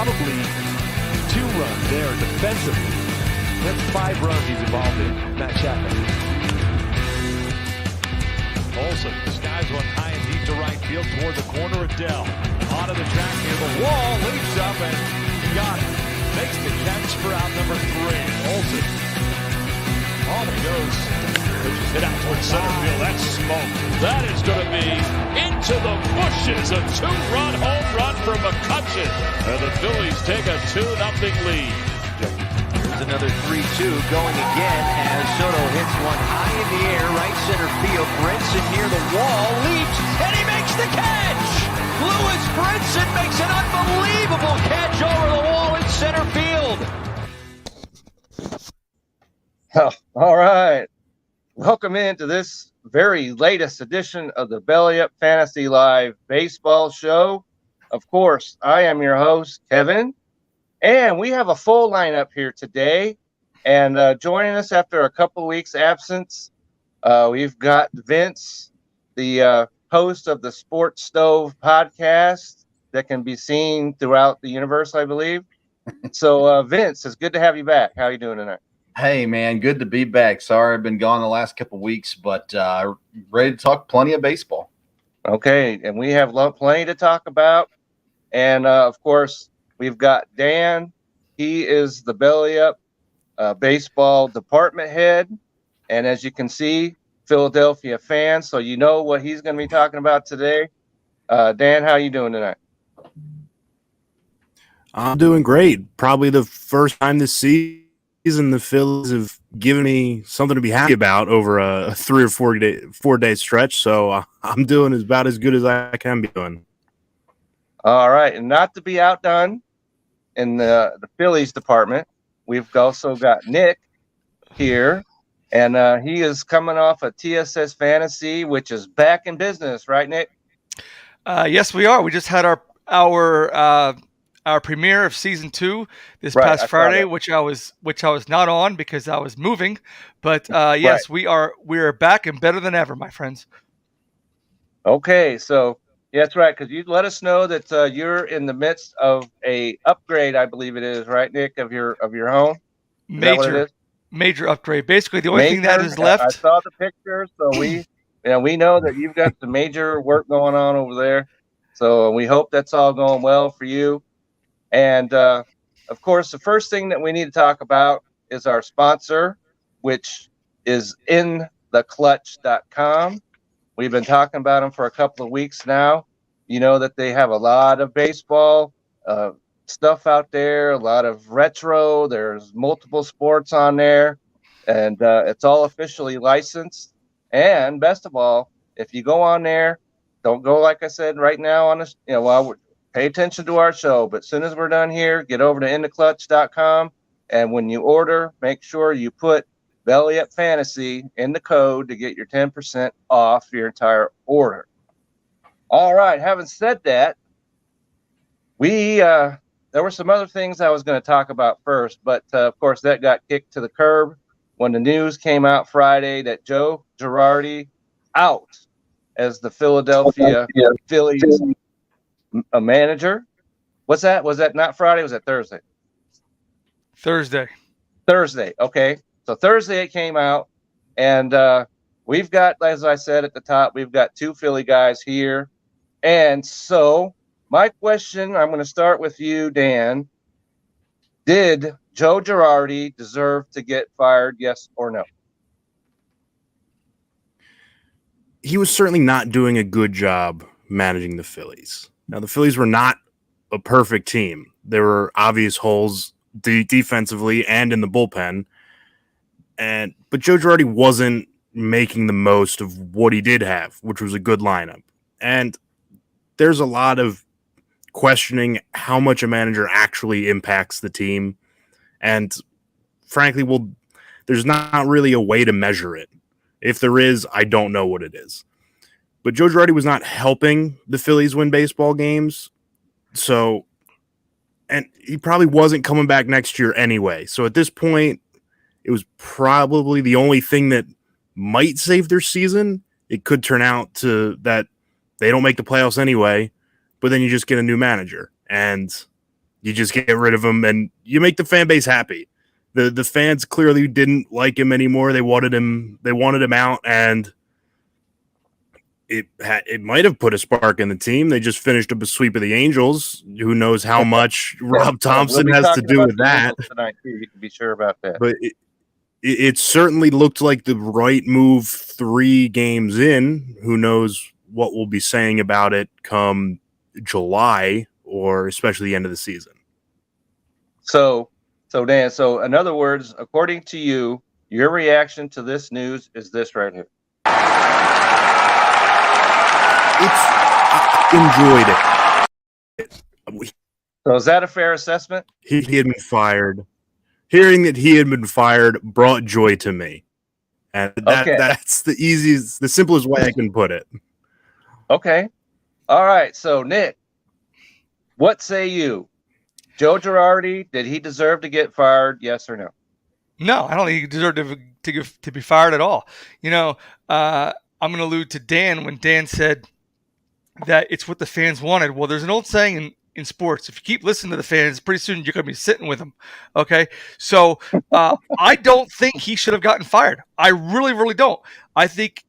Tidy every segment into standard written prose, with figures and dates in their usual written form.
probably 2 runs there defensively. That's 5 runs he's involved in. Matt Chapman. Olsen skies one high and deep to right field toward the corner. Adele onto the track near the wall, leaps up and got it. Makes the catch for out number 3. Olsen. On it goes. Which is hit out towards center field. That's smoke. That is going to be into the bushes. A 2-run home run for McCutcheon. And the Phillies take a 2-0 lead. Here's another 3-2 going again as Soto hits one high in the air, right center field. Brinson near the wall, leaps, and he makes the catch! Lewis Brinson makes an unbelievable catch over the wall in center field. Oh, all right. Welcome into this very latest edition of the Belly Up Fantasy Live Baseball Show. Of course, I am your host, Kevin. And we have a full lineup here today. And joining us after a couple of weeks' absence, we've got Vince, the host of the Sports Stove podcast that can be seen throughout the universe, I believe. So, Vince, it's good to have you back. How are you doing tonight? Hey, man, good to be back. Sorry I've been gone the last couple of weeks, but ready to talk plenty of baseball. Okay, and we have plenty to talk about. And, of course, we've got Dan. He is the Belly Up baseball department head. And as you can see, Philadelphia fan, so you know what he's going to be talking about today. Dan, how are you doing tonight? I'm doing great. Probably the first time this season the Phillies have given me something to be happy about over a 3 or 4 day stretch. So I'm doing about as good as I can be doing. All right, and not to be outdone in the Phillies department, we've also got Nick here, and he is coming off a TSS Fantasy, which is back in business, right, Nick? Yes, we are. We just had our premiere of season 2 this past Friday, which I was not on because I was moving. But yes, we are back and better than ever, my friends. Okay, so yeah, that's right, because you let us know that you're in the midst of a upgrade, I believe it is, right, Nick, of your home? Major upgrade. Basically, the only thing that is left. I saw the picture, so we know that you've got some major work going on over there. So we hope that's all going well for you. And of course, the first thing that we need to talk about is our sponsor, which is intheclutch.com. We've been talking about them for a couple of weeks now. You know that they have a lot of baseball stuff out there, a lot of retro. There's multiple sports on there, and it's all officially licensed. And best of all, if you go on there, don't go, like I said, right now on this, while we're pay attention to our show. But as soon as we're done here, get over to intheclutch.com. And when you order, make sure you put Belly Up Fantasy in the code to get your 10% off your entire order. All right. Having said that, there were some other things I was going to talk about first, but of course that got kicked to the curb when the news came out Friday that Joe Girardi out as the Philadelphia Phillies manager. What's that? Was that not Friday? Was that Thursday? Thursday. Okay. So Thursday it came out, and we've got, as I said at the top, we've got 2 Philly guys here. And so my question, I'm going to start with you, Dan. Did Joe Girardi deserve to get fired, yes or no? He was certainly not doing a good job managing the Phillies. Now, the Phillies were not a perfect team. There were obvious holes defensively and in the bullpen. But Joe Girardi wasn't making the most of what he did have, which was a good lineup. And there's a lot of questioning how much a manager actually impacts the team. And frankly, there's not really a way to measure it. If there is, I don't know what it is. But Joe Girardi was not helping the Phillies win baseball games. And he probably wasn't coming back next year anyway. So at this point, it was probably the only thing that might save their season. It could turn out to that they don't make the playoffs anyway, but then you just get a new manager. And You just get rid of him and you make the fan base happy. The fans clearly didn't like him anymore. They wanted him out, and it might have put a spark in the team. They just finished up a sweep of the Angels. Who knows how much Rob Thompson has to do with that tonight too. You can be sure about that. But it certainly looked like the right move 3 games in. Who knows what we'll be saying about it come July or especially the end of the season. So Dan, in other words, according to you, your reaction to this news is this right here. I enjoyed it. So is that a fair assessment? He had been fired. Hearing that he had been fired brought joy to me. And that's the simplest way I can put it. Okay. All right. So, Nick, what say you? Joe Girardi, did he deserve to get fired? Yes or no? No, I don't think he deserved to be fired at all. I'm going to allude to Dan when Dan said that it's what the fans wanted. Well, there's an old saying in sports: if you keep listening to the fans, pretty soon you're going to be sitting with them. Okay, so I don't think he should have gotten fired. I really, really don't. I think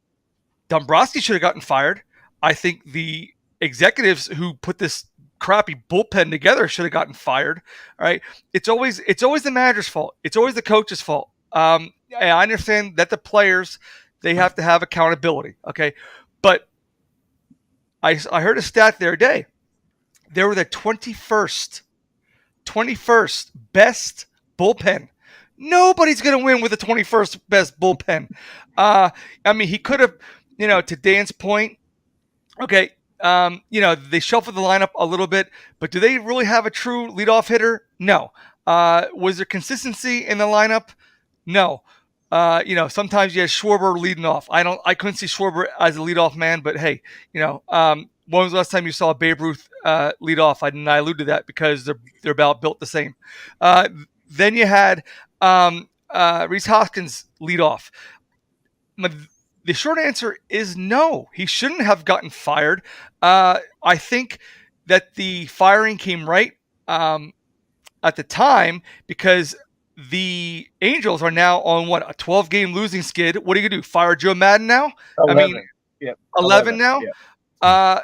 Dombrowski should have gotten fired. I think the executives who put this crappy bullpen together should have gotten fired. All right, it's always the manager's fault. It's always the coach's fault. I understand that the players, they have to have accountability. Okay, but I heard a stat the other day. They were the 21st best bullpen. Nobody's going to win with the 21st best bullpen. He could have, to Dan's point, okay, they shuffled the lineup a little bit, but do they really have a true leadoff hitter? No. Was there consistency in the lineup? No. Sometimes you have Schwarber leading off. I couldn't see Schwarber as a leadoff man, but hey, when was the last time you saw Babe Ruth lead off? I allude to that because they're about built the same. Then you had Rhys Hoskins lead off. The short answer is no. He shouldn't have gotten fired. I think that the firing came right at the time because the Angels are now on a 12-game losing skid. What are you gonna do? Fire Joe Madden now? 11. 11 now. Yeah.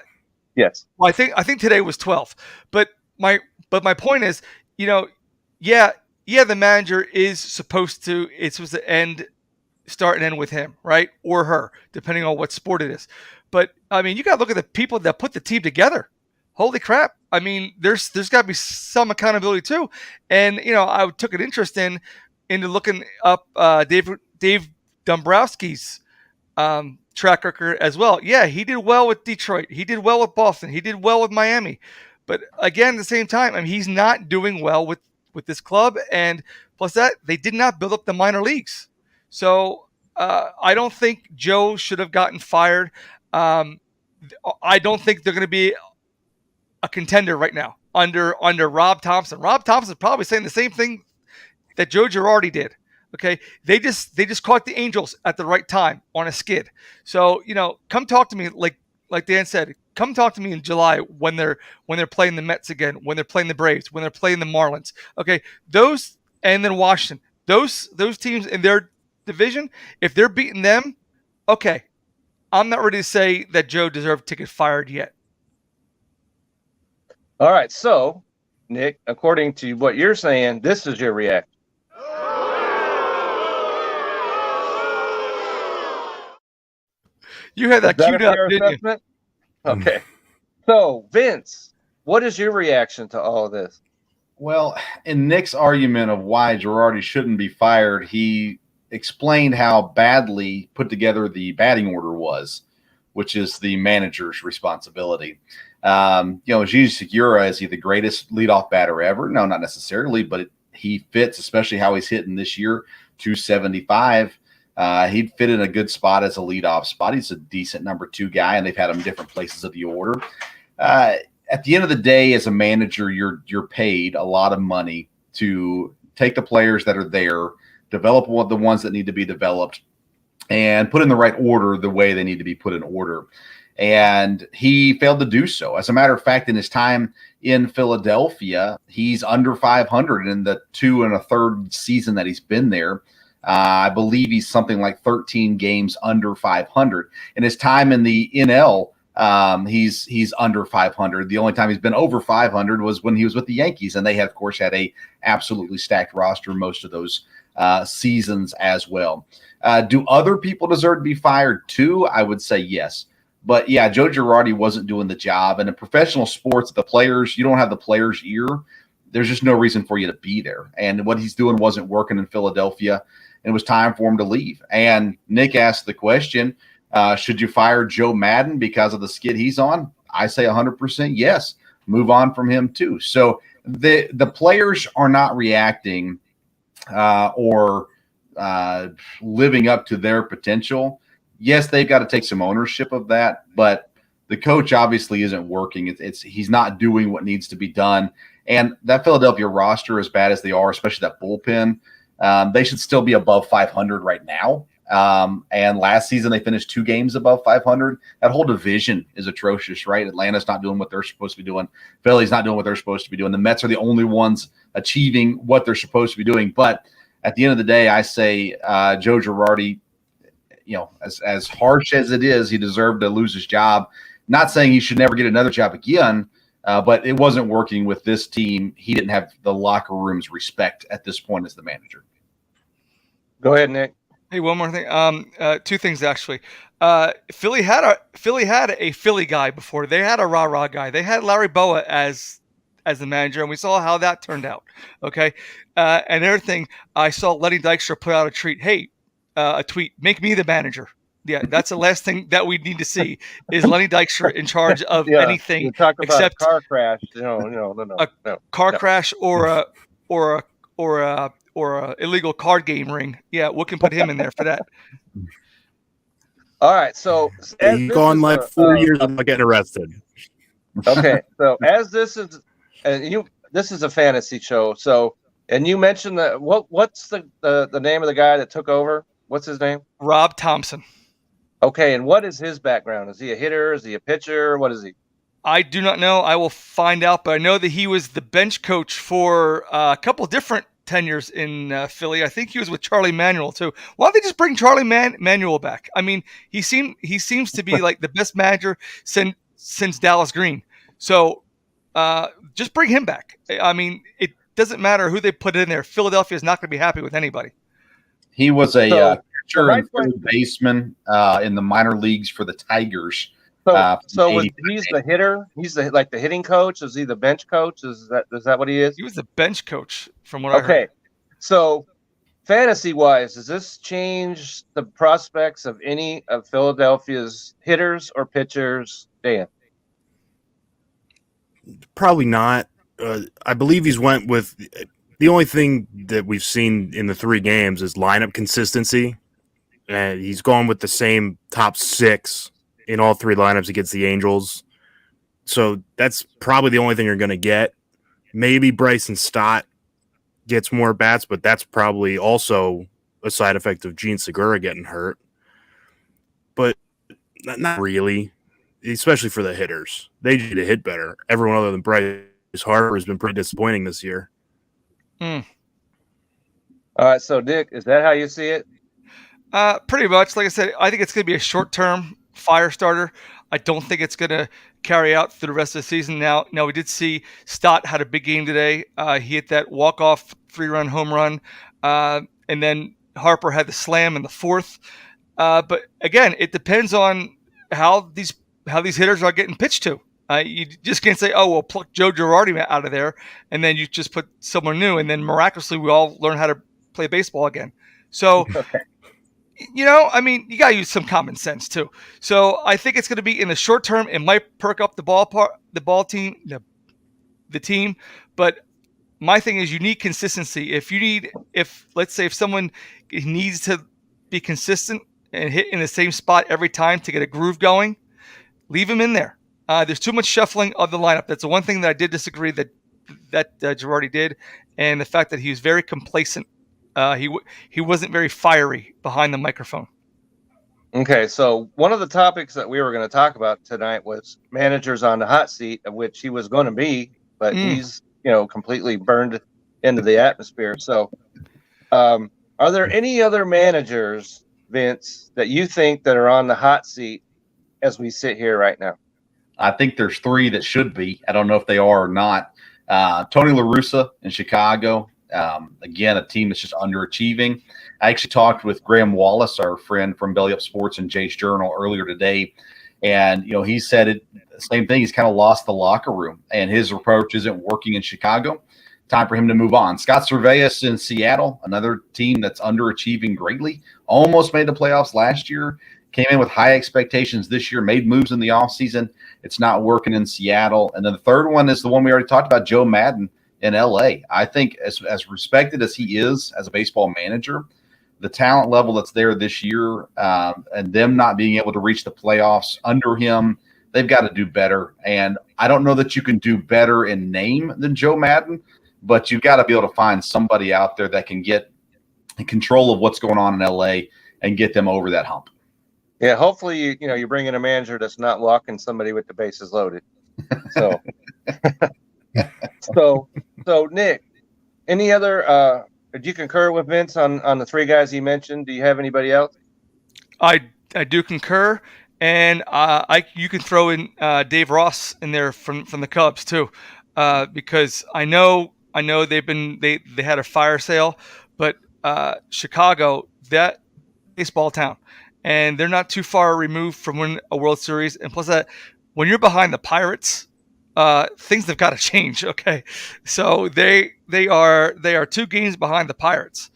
Yes. Well, I think today was 12. But my point is, the manager is supposed to start and end with him, right? Or her, depending on what sport it is. But you got to look at the people that put the team together. Holy crap. There's got to be some accountability too. And, I took an interest into looking up Dave Dombrowski's track record as well. Yeah, he did well with Detroit. He did well with Boston. He did well with Miami. But again, at the same time, he's not doing well with this club. And plus that, they did not build up the minor leagues. So I don't think Joe should have gotten fired. I don't think they're going to be a contender right now under Rob Thompson. Rob Thompson is probably saying the same thing that Joe Girardi did. Okay, they just caught the Angels at the right time on a skid. So come talk to me like Dan said. Come talk to me in July when they're playing the Mets again, when they're playing the Braves, when they're playing the Marlins. Okay, those and then Washington. Those teams in their division, if they're beating them, okay, I'm not ready to say that Joe deserved to get fired yet. All right, so Nick, according to what you're saying, this is your reaction. You had that queued up, didn't you? Okay. So, Vince, what is your reaction to all of this? Well, in Nick's argument of why Girardi shouldn't be fired, he explained how badly put together the batting order was, which is the manager's responsibility. Gigi Segura, is he the greatest leadoff batter ever? No, not necessarily, but he fits, especially how he's hitting this year, 275. He'd fit in a good spot as a leadoff spot. He's a decent number 2 guy, and they've had him in different places of the order. At the end of the day, as a manager, you're paid a lot of money to take the players that are there, develop the ones that need to be developed, and put in the right order the way they need to be put in order. and he failed to do so. As a matter of fact, in his time in Philadelphia, he's under 500 in the 2 1/3 season that he's been there. I believe he's something like 13 games under 500. In his time in the NL, he's under 500. The only time he's been over 500 was when he was with the Yankees, and they had, of course, had a absolutely stacked roster most of those seasons as well. Do other people deserve to be fired too? I would say yes. But yeah, Joe Girardi wasn't doing the job. And in professional sports, the players, you don't have the players' ear. There's just no reason for you to be there. And what he's doing wasn't working in Philadelphia. And it was time for him to leave. And Nick asked the question, should you fire Joe Madden because of the skid he's on? I say 100% yes. Move on from him too. So the players are not reacting or living up to their potential. Yes, they've got to take some ownership of that, but the coach obviously isn't working. He's not doing what needs to be done. And that Philadelphia roster, as bad as they are, especially that bullpen, they should still be above 500 right now. And last season they finished 2 games above 500. That whole division is atrocious, right? Atlanta's not doing what they're supposed to be doing. Philly's not doing what they're supposed to be doing. The Mets are the only ones achieving what they're supposed to be doing. But at the end of the day, I say Joe Girardi, as harsh as it is, he deserved to lose his job. Not saying he should never get another job again, but it wasn't working with this team. He didn't have the locker room's respect at this point as the manager. Go ahead, Nick. Hey, one more thing. 2 things actually. Philly had a Philly guy before. They had a rah-rah guy. They had Larry Boa as the manager, and we saw how that turned out. Okay. And another thing, I saw Lenny Dykstra put out a tweet, make me the manager. Yeah, that's the last thing that we need to see is Lenny Dykstra in charge of anything you talk about except a car crash. No. Car crash or a illegal card game ring. Yeah, we can put him in there for that. All right, so he's gone like 4 years without getting arrested. Okay, so as this is a fantasy show. So, and you mentioned that what's the name of the guy that took over? What's his name? Rob Thompson. Okay, and what is his background? Is he a hitter? Is he a pitcher? What is he? I do not know. I will find out, but I know that he was the bench coach for a couple different tenures in Philly. I think he was with Charlie Manuel too. Why don't they just bring Charlie Manuel back? I mean, he seems to be like the best manager since Dallas Green. So just bring him back. I mean, it doesn't matter who they put in there. Philadelphia is not going to be happy with anybody. He was a catcher and third baseman in the minor leagues for the Tigers. So he's the hitter. He's the hitting coach. Is he the bench coach? Is that what he is? He was the bench coach, from what I heard. Okay, so fantasy wise, does this change the prospects of any of Philadelphia's hitters or pitchers, Dan? Probably not. I believe he's went with the only thing that we've seen in the 3 games is lineup consistency, and he's gone with the same top 6 in all 3 lineups against the Angels. So that's probably the only thing you're going to get. Maybe Bryson Stott gets more bats, but that's probably also a side effect of Gene Segura getting hurt. But not really, especially for the hitters. They need to hit better. Everyone other than Bryce Harper has been pretty disappointing this year. All right, so Dick, is that how you see it? Pretty much. Like I said, I think it's going to be a short-term fire starter. I don't think it's going to carry out through the rest of the season. Now we did see Stott had a big game today. He hit that walk-off 3-run home run, and then Harper had the slam in the 4th. But again, it depends on how these hitters are getting pitched to. You just can't say, "Oh, well, pluck Joe Girardi out of there," and then you just put someone new, and then miraculously we all learn how to play baseball again. So. Okay. I mean, you got to use some common sense too. So I think it's going to be in the short term. It might perk up the team. But my thing is you need consistency. If let's say if someone needs to be consistent and hit in the same spot every time to get a groove going, leave him in there. There's too much shuffling of the lineup. That's the one thing that I did disagree that Girardi did, and the fact that he was very complacent. He wasn't very fiery behind the microphone. Okay, so one of the topics that we were going to talk about tonight was managers on the hot seat, of which he was going to be, but he's completely burned into the atmosphere. So, are there any other managers, Vince, that you think that are on the hot seat as we sit here right now? I think there's three that should be. I don't know if they are or not. Tony La Russa in Chicago. Again, a team that's just underachieving. I actually talked with Graham Wallace, our friend from Belly Up Sports and Jay's Journal earlier today. And, he said the same thing. He's kind of lost the locker room, and his approach isn't working in Chicago. Time for him to move on. Scott Servais in Seattle, another team that's underachieving greatly. Almost made the playoffs last year. Came in with high expectations this year, made moves in the offseason. It's not working in Seattle. And then the third one is the one we already talked about, Joe Madden in LA. I think as respected as he is as a baseball manager, the talent level that's there this year and them not being able to reach the playoffs under him, they've got to do better. And I don't know that you can do better in name than Joe Madden, but you've got to be able to find somebody out there that can get in control of what's going on in LA and get them over that hump. Yeah, hopefully you bring in a manager that's not walking somebody with the bases loaded. So, so Nick, any other? Did you concur with Vince on the three guys he mentioned? Do you have anybody else? I do concur, and you can throw in Dave Ross in there from the Cubs too, because I know they had a fire sale, but Chicago, that baseball town, and they're not too far removed from winning a World Series. And plus that, when you're behind the Pirates, things have got to change. Okay, so they are 2 games behind the Pirates,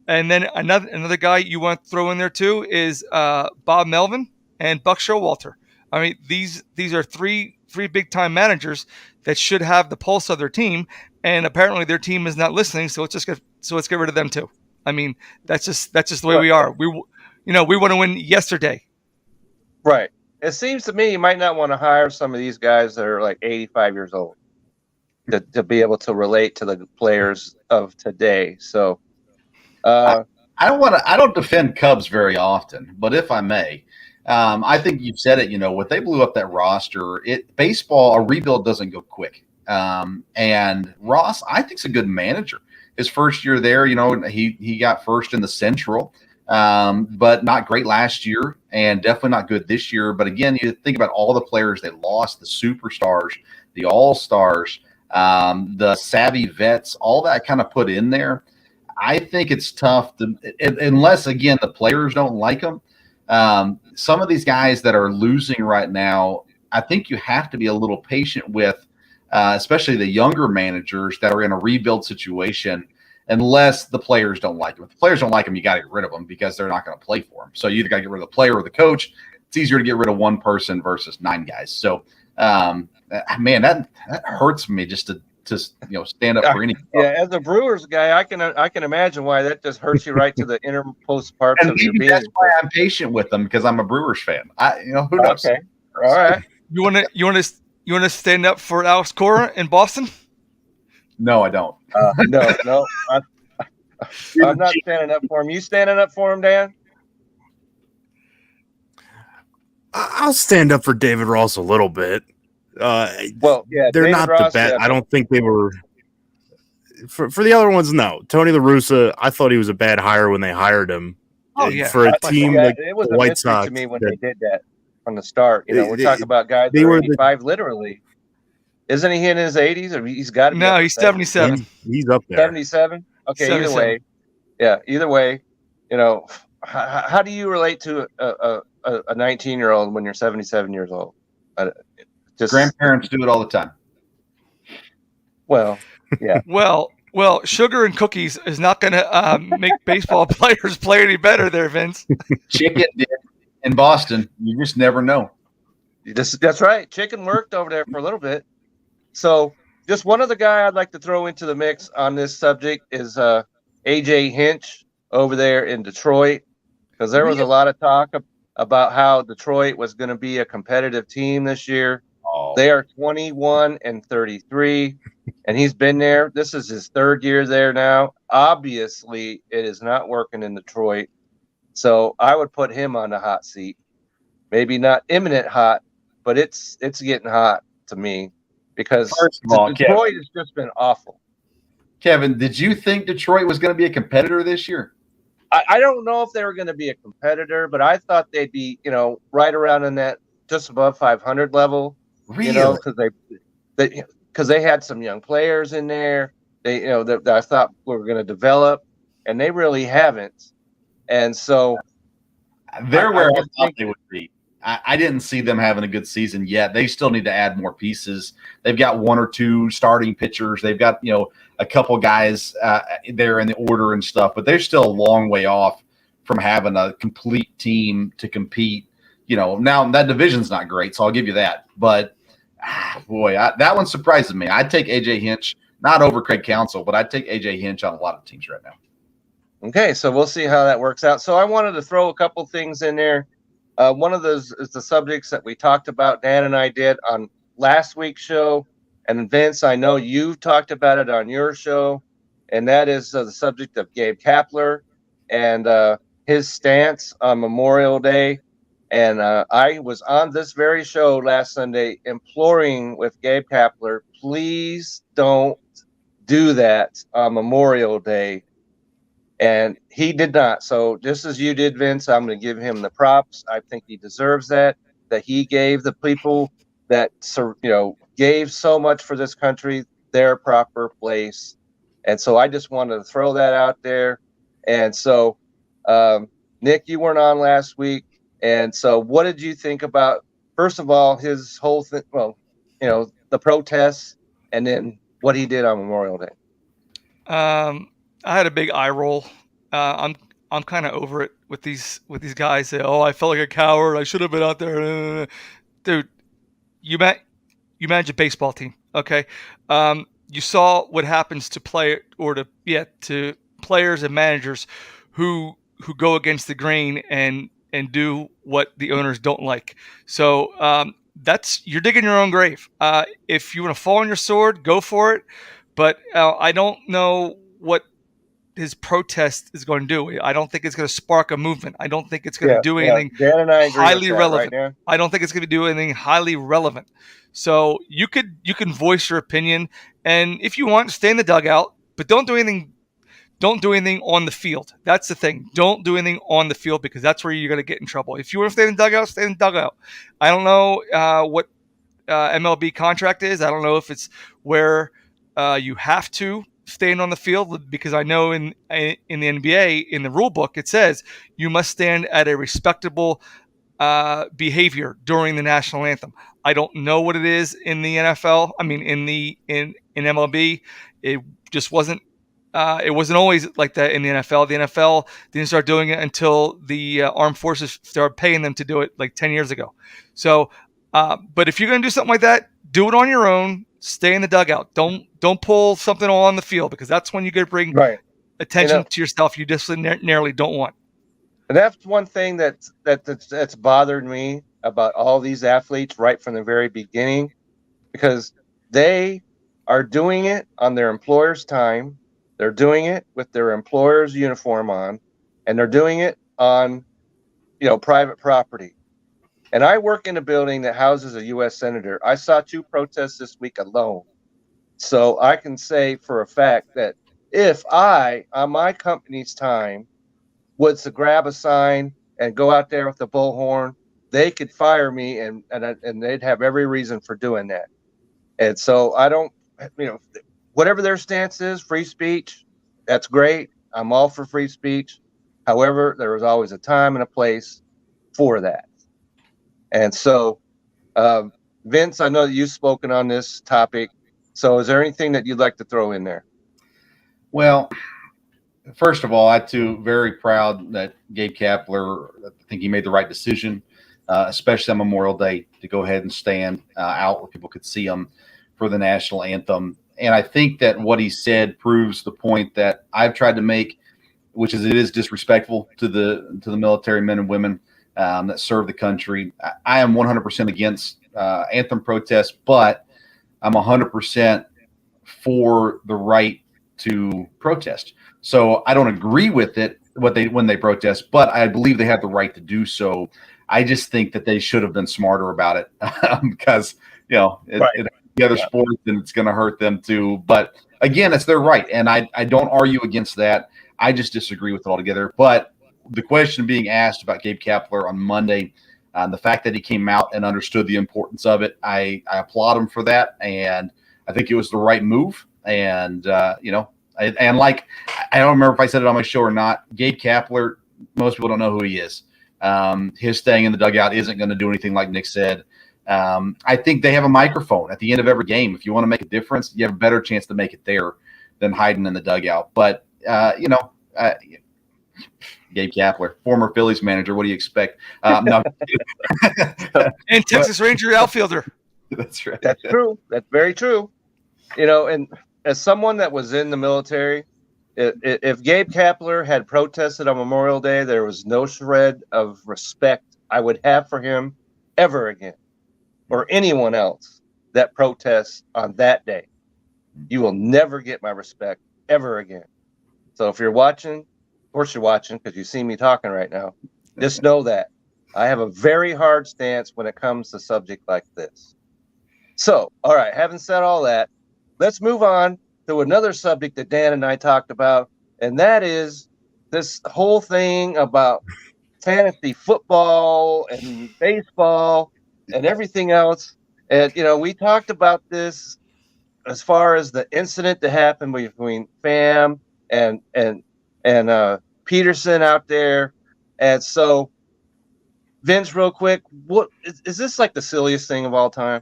and then another guy you want to throw in there too is Bob Melvin and Buck Showalter. I mean, these are three big time managers that should have the pulse of their team, and apparently their team is not listening. So let's get rid of them too. I mean, that's just the way we are. We want to win yesterday. Right. It seems to me you might not want to hire some of these guys that are like 85 years old to be able to relate to the players of today. So I don't defend Cubs very often, but if I may, I think you've said it, when they blew up that roster, baseball, a rebuild doesn't go quick. And Ross, I think, is a good manager. His first year there, he got first in the Central, but not great last year and definitely not good this year. But again, you think about all the players they lost, the superstars, the all-stars, the savvy vets, all that kind of put in there. I think it's tough unless, again, the players don't like them. Some of these guys that are losing right now, I think you have to be a little patient with, especially the younger managers that are in a rebuild situation, unless the players don't like them. If the players don't like them, you got to get rid of them because they're not going to play for them. So you either got to get rid of the player or the coach. It's easier to get rid of one person versus 9 guys. So, man, that hurts me just to stand up for anything. Yeah, as a Brewers guy, I can imagine why that just hurts you right to the innermost parts of your being. That's why I'm patient with them, because I'm a Brewers fan. Who knows? Okay, all right. You want to stand up for Alex Cora in Boston? No, I don't. No, I'm not standing up for him. You standing up for him, Dan? I'll stand up for David Ross a little bit. Well, yeah, they're David not Ross, the best. yeah. I don't think they were. For the other ones, no. Tony La Russa, I thought he was a bad hire when they hired him. Oh, yeah. For a team like it was the a White mystery Sox to me when they did that from the start. We're talking about guys that they are were 85, literally. Isn't he in his 80s? Or he's got to be. No, he's 77. He's up there. 77. Okay, 77. Either way, how do you relate to a 19-year-old when you're 77 years old? Grandparents do it all the time. Well, yeah. Well, sugar and cookies is not going to make baseball players play any better there, Vince. Chicken did in Boston. You just never know. That's right. Chicken worked over there for a little bit. So just one other guy I'd like to throw into the mix on this subject is A.J. Hinch over there in Detroit, because there was a lot of talk about how Detroit was going to be a competitive team this year. Oh. They are 21-33, and he's been there. This is his 3rd year there now. Obviously, it is not working in Detroit. So I would put him on the hot seat. Maybe not imminent hot, but it's getting hot to me because First of all, Detroit has just been awful. Kevin, did you think Detroit was going to be a competitor this year? I don't know if they were going to be a competitor, but I thought they'd be, right around in that just above 500 level. Really? Because they had some young players in there. That I thought were going to develop, and they really haven't. And so they're where I thought they would be. I didn't see them having a good season yet. They still need to add more pieces. They've got one or two starting pitchers. They've got, a couple guys there in the order and stuff, but they're still a long way off from having a complete team to compete. Now that division's not great, so I'll give you that. But that one surprises me. I'd take AJ Hinch, not over Craig Counsell, but I'd take AJ Hinch on a lot of teams right now. Okay, so we'll see how that works out. So I wanted to throw a couple things in there. One of those is the subjects that we talked about, Dan and I did on last week's show. And Vince, I know you've talked about it on your show, and that is the subject of Gabe Kapler and his stance on Memorial Day. And I was on this very show last Sunday imploring with Gabe Kapler, please don't do that on Memorial Day. And he did not. So just as you did, Vince, I'm going to give him the props. I think he deserves that he gave the people that, gave so much for this country their proper place. And so I just wanted to throw that out there. And so, Nick, you weren't on last week. And so what did you think about, first of all, his whole thing, the protests, and then what he did on Memorial Day? I had a big eye roll. I'm kind of over it with these guys. Say, oh, I felt like a coward. I should have been out there. Dude, you manage a baseball team, okay? You saw what happens to to players and managers who go against the grain and do what the owners don't like. So you're digging your own grave. If you want to fall on your sword, go for it. But I don't know what his protest is going to do. I don't think it's going to spark a movement. I don't think it's going to do anything Dan and I agree highly with that, relevant. Right, I don't think it's going to do anything highly relevant. So you can voice your opinion, and if you want, stay in the dugout, but don't do anything. Don't do anything on the field. That's the thing. Don't do anything on the field because that's where you're going to get in trouble. If you want to stay in the dugout, stay in the dugout. I don't know what MLB contract is. I don't know if it's where you have to stand on the field, because I know in the NBA, in the rule book, it says you must stand at a respectable behavior during the national anthem. I don't know what it is in the NFL. I mean, in MLB, it just wasn't. It wasn't always like that in the NFL. The NFL didn't start doing it until the armed forces started paying them to do it like 10 years ago. So, but if you're going to do something like that, do it on your own. Stay in the dugout. Don't pull something on the field, because that's when you get to bring attention to yourself you just narrowly don't want. And that's one thing that's bothered me about all these athletes right from the very beginning, because they are doing it on their employer's time. They're doing it with their employer's uniform on, and they're doing it on, private property. And I work in a building that houses a U.S. senator. I saw 2 protests this week alone. So I can say for a fact that if I, on my company's time, was to grab a sign and go out there with the bullhorn, they could fire me, and they'd have every reason for doing that. And so I don't, whatever their stance is, free speech, that's great. I'm all for free speech. However, there was always a time and a place for that. And so, Vince, I know that you've spoken on this topic. So is there anything that you'd like to throw in there? Well, first of all, I'm too very proud that Gabe Kapler, I think he made the right decision, especially on Memorial Day, to go ahead and stand out where people could see him for the national anthem. And I think that what he said proves the point that I've tried to make, which is it is disrespectful to the military men and women that serve the country. I am 100% against anthem protests, but I'm 100% for the right to protest. So I don't agree with it, when they protest, but I believe they have the right to do so. I just think that they should have been smarter about it because the other sports and it's going to hurt them too. But again, it's their right, and I don't argue against that. I just disagree with it altogether. But the question being asked about Gabe Kapler on Monday, the fact that he came out and understood the importance of it, I applaud him for that, and I think it was the right move. And and like, I don't remember if I said it on my show or not. Gabe Kapler, most people don't know who he is. His staying in the dugout isn't going to do anything, like Nick said. I think they have a microphone at the end of every game. If you want to make a difference, you have a better chance to make it there than hiding in the dugout. But Gabe Kapler, former Phillies manager, what do you expect? No. And Texas Ranger outfielder. That's right. That's true. That's very true. And as someone that was in the military, if Gabe Kapler had protested on Memorial Day, there was no shred of respect I would have for him ever again, or anyone else that protests on that day. You will never get my respect ever again. So if you're watching, of course you're watching because you see me talking right now, just know that I have a very hard stance when it comes to a subject like this. So, all right, having said all that, let's move on to another subject that Dan and I talked about, and that is this whole thing about fantasy football and baseball and everything else. And, we talked about this as far as the incident that happened between Pham and Peterson out there. And so, Vince, real quick, what is this like the silliest thing of all time?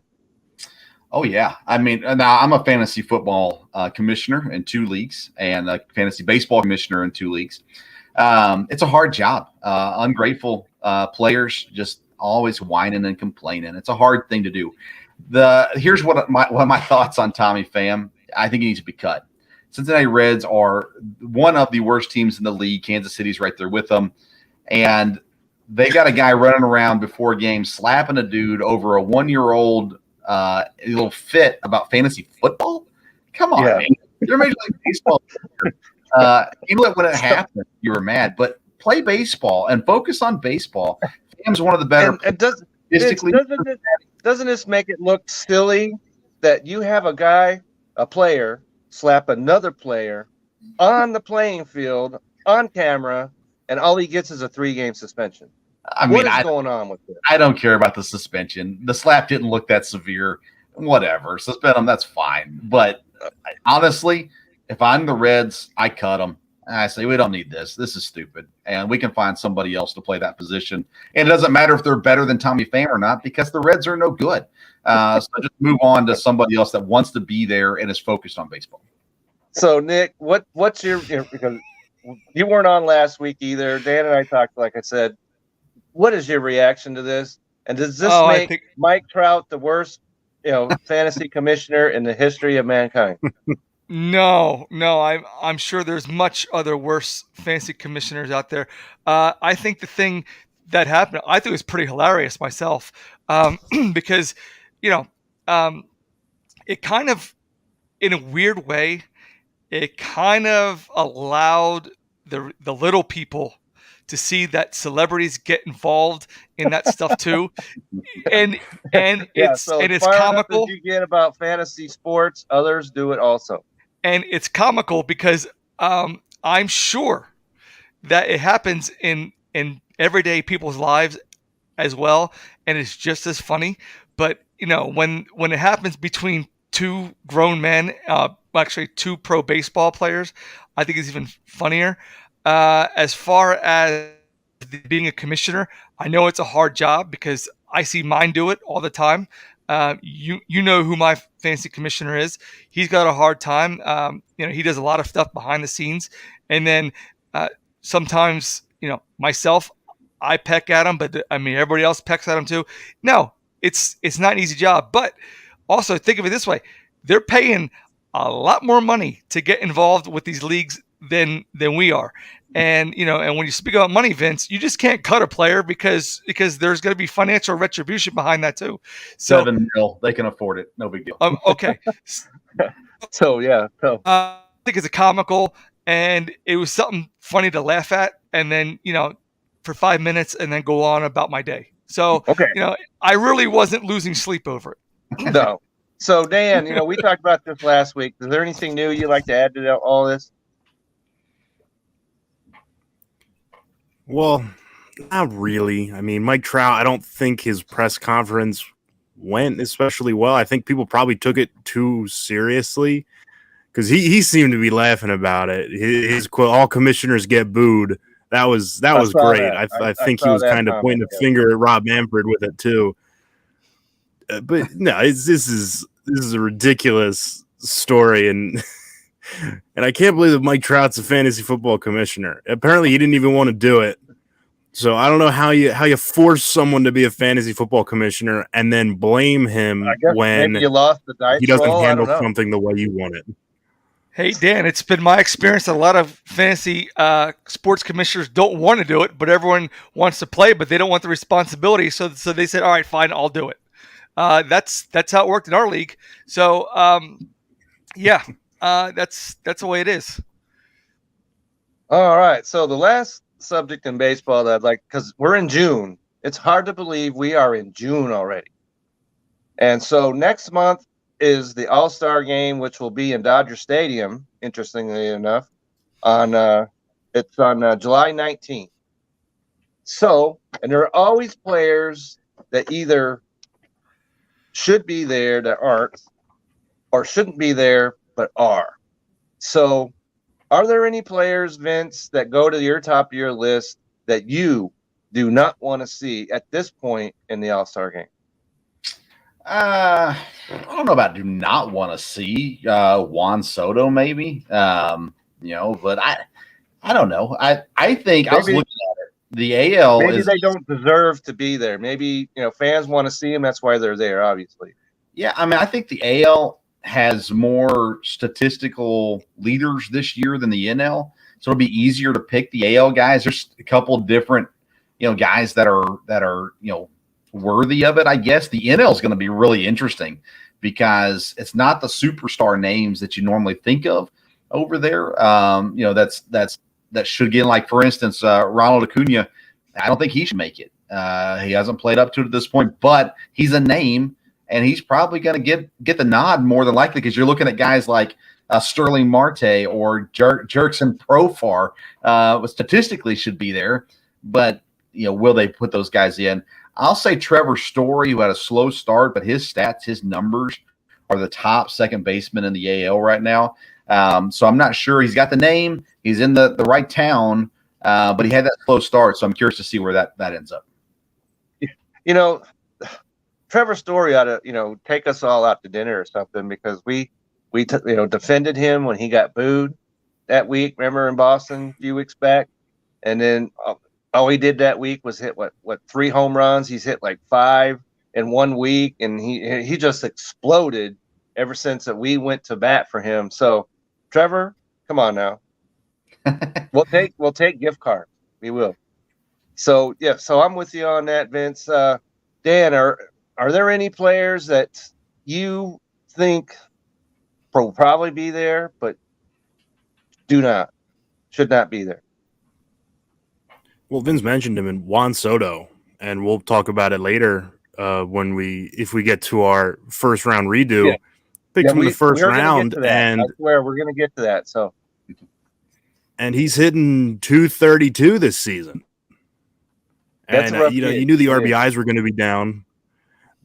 Oh, yeah. I mean, now I'm a fantasy football commissioner in 2 leagues and a fantasy baseball commissioner in 2 leagues. It's a hard job. Ungrateful players just always whining and complaining. It's a hard thing to do. Here's what my thoughts on Tommy Pham. I think he needs to be cut. Cincinnati Reds are one of the worst teams in the league. Kansas City's right there with them. And they got a guy running around before a game slapping a dude over a 1-year-old little fit about fantasy football. Come on, man. You're Major League Baseball. Even when it happened, you were mad. But play baseball and focus on baseball. Pham's one of the better. And doesn't this make it look silly that you have a player, slap another player on the playing field on camera, and all he gets is a 3-game suspension? What is going on with this? I don't care about the suspension. The slap didn't look that severe. Whatever. Suspend him, that's fine. But honestly, if I'm the Reds, I cut them. I say, we don't need this. This is stupid. And we can find somebody else to play that position. And it doesn't matter if they're better than Tommy Pham or not because the Reds are no good. So just move on to somebody else that wants to be there and is focused on baseball. So, Nick, what's your because you weren't on last week either. Dan and I talked, like I said. What is your reaction to this? And does this make Mike Trout the worst, fantasy commissioner in the history of mankind? No. I'm sure there's much other worse fantasy commissioners out there. I think the thing that happened, I think it was pretty hilarious myself, because, it kind of, in a weird way, it kind of allowed the little people to see that celebrities get involved in that stuff too, and it's comical. As you get about fantasy sports, others do it also, and it's comical because I'm sure that it happens in everyday people's lives as well, and it's just as funny. But when it happens between 2 grown men, actually 2 pro baseball players, I think it's even funnier. As far as being a commissioner, I know it's a hard job because I see mine do it all the time. You know who my fantasy commissioner is. He's got a hard time. He does a lot of stuff behind the scenes, and then sometimes myself, I peck at him, but everybody else pecks at him too. No, it's not an easy job. But also think of it this way: they're paying a lot more money to get involved with these leagues than we are. And and when you speak about money, Vince, you just can't cut a player because there's going to be financial retribution behind that too. So $7 million, they can afford it, no big deal. Okay. So yeah, I think it's a comical, and it was something funny to laugh at, and then for 5 minutes, and then go on about my day. So Okay. I really wasn't losing sleep over it. No. So Dan, we talked about this last week. Is there anything new you'd like to add to all this? Well, not really. I mean, Mike Trout, I don't think his press conference went especially well. I think people probably took it too seriously because he seemed to be laughing about it. His quote, "All commissioners get booed." That was great. That. I think he was kind of pointing a finger at Rob Manfred with it too. But no, this is a ridiculous story, and and I can't believe that Mike Trout's a fantasy football commissioner. Apparently, he didn't even want to do it. So I don't know how you force someone to be a fantasy football commissioner and then blame him when maybe you lost the dice he doesn't roll. handle something the way you want it. Hey, Dan, it's been my experience that a lot of fantasy sports commissioners don't want to do it, but everyone wants to play, but they don't want the responsibility. So they said, all right, fine, I'll do it. That's how it worked in our league. So, that's the way it is. All right. So the last subject in baseball that I'd like, because we're in June, it's hard to believe we are in June already. And so next month is the All-Star game, which will be in Dodger Stadium, interestingly enough, it's on July 19th. So, and there are always players that either should be there that aren't, or shouldn't be there but are. So are there any players, Vince, that go to your top of your list that you do not want to see at this point in the All-Star game? I don't know about do not want to see Juan Soto, maybe. But I don't know. I think I was looking at it. The AL maybe they don't deserve to be there. Maybe fans want to see them. That's why they're there, obviously. Yeah, I mean, I think the AL has more statistical leaders this year than the NL, so it'll be easier to pick the AL guys. There's a couple different, guys that are worthy of it. I guess the NL is going to be really interesting because it's not the superstar names that you normally think of over there. That should get, like, for instance, Ronald Acuna. I don't think he should make it. He hasn't played up to it at this point, but he's a name. And he's probably going to get the nod more than likely because you're looking at guys like Sterling Marte or Jerkson Profar, statistically should be there. But, will they put those guys in? I'll say Trevor Story, who had a slow start, but his stats, his numbers are the top second baseman in the AL right now. So I'm not sure. He's got the name. He's in the right town, but he had that slow start. So I'm curious to see where that ends up. Trevor Story ought to, take us all out to dinner or something because we defended him when he got booed that week. Remember in Boston a few weeks back, and then all he did that week was hit what 3 home runs. He's hit like 5 in 1 week, and he just exploded ever since that we went to bat for him. So, Trevor, come on now, we'll take gift cards. We will. So yeah, so I'm with you on that, Vince. Dan, Are there any players that you think will probably be there, but should not be there? Well, Vince mentioned him in Juan Soto, and we'll talk about it later if we get to our first round redo. Yeah. Picked him in the first round, and I swear we're going to get to that. So, and he's hitting 232 this season. That's and you knew the RBIs were going to be down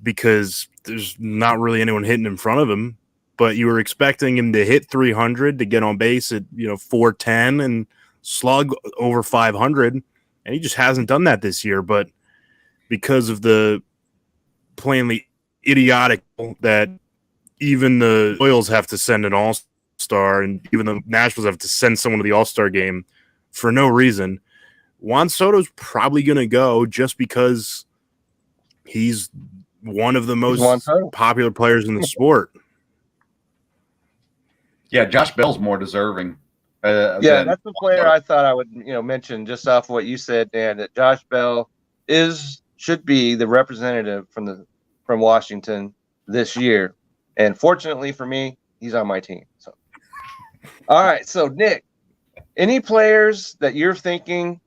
because there's not really anyone hitting in front of him, but you were expecting him to hit 300 to get on base at 410 and slug over 500, and he just hasn't done that this year. But because of the plainly idiotic that even the Royals have to send an all-star and even the Nationals have to send someone to the all-star game for no reason, Juan Soto's probably going to go just because he's one of the most popular players in the sport. Yeah, Josh Bell's more deserring. That's the player I thought I would mention just off what you said, Dan, that Josh Bell should be the representative from Washington this year. And fortunately for me, he's on my team. So, all right. So, Nick, Any players that you're thinking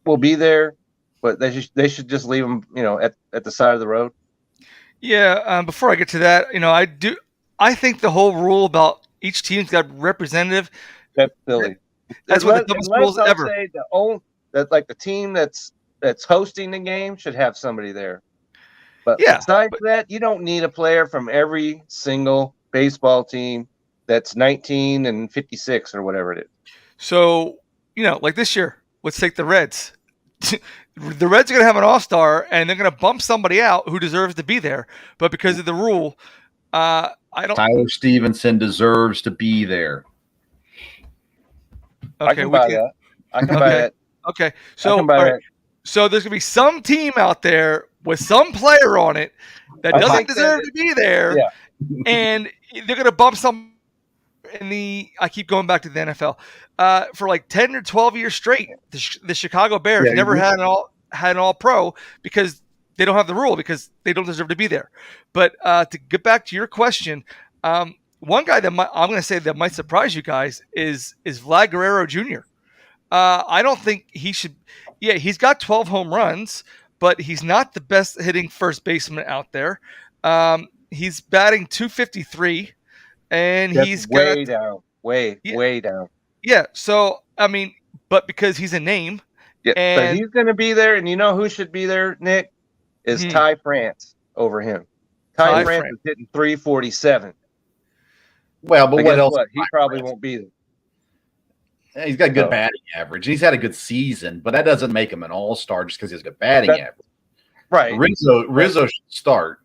will be there, but they should just leave them, at the side of the road? Yeah. Before I get to that, I think the whole rule about each team's got representative. That's silly. That's one of the dumbest rules I'll ever. say the team that's hosting the game should have somebody there. But Yeah. besides that, you don't need a player from every single baseball team that's 19 and 56 or whatever it is. So, like this year, let's take the Reds. The Reds are going to have an all-star, and they're going to bump somebody out who deserves to be there. But because of the rule, I don't. Tyler Stevenson deserves to be there. Okay, I can buy that. I can buy that. Okay, so so there's going to be some team out there with some player on it that doesn't deserve to be there, and they're going to bump some. I keep going back to the NFL for like 10 or 12 years straight. The Chicago Bears never had an all pro because they don't have the rule, because they don't deserve to be there. But to get back to your question, one guy that I'm going to say that might surprise you guys is Vlad Guerrero Jr. I don't think he should. Yeah, he's got 12 home runs, but he's not the best hitting first baseman out there. He's batting .253. And that's he's way down. Yeah, so I mean, but because he's a name, but he's going to be there, and you know who should be there, Nick? Is Ty France over him. Ty France is hitting .347. Well, but what else? He probably won't be there. He's got a good batting average. He's had a good season, but that doesn't make him an all-star just because he has a good batting average. Right. Rizzo should start,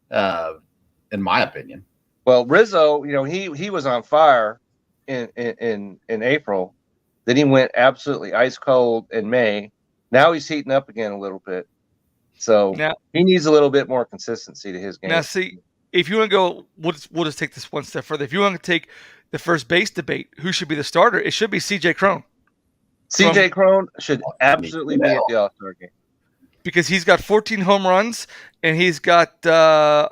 in my opinion. Well, Rizzo, he was on fire in April. Then he went absolutely ice cold in May. Now he's heating up again a little bit. So he needs a little bit more consistency to his game. Now, see, if you want to go, we'll just take this one step further. If you want to take the first base debate, who should be the starter? It should be C.J. Cron. C.J. Cron should absolutely be at the All-Star game. Because he's got 14 home runs, and he's got batting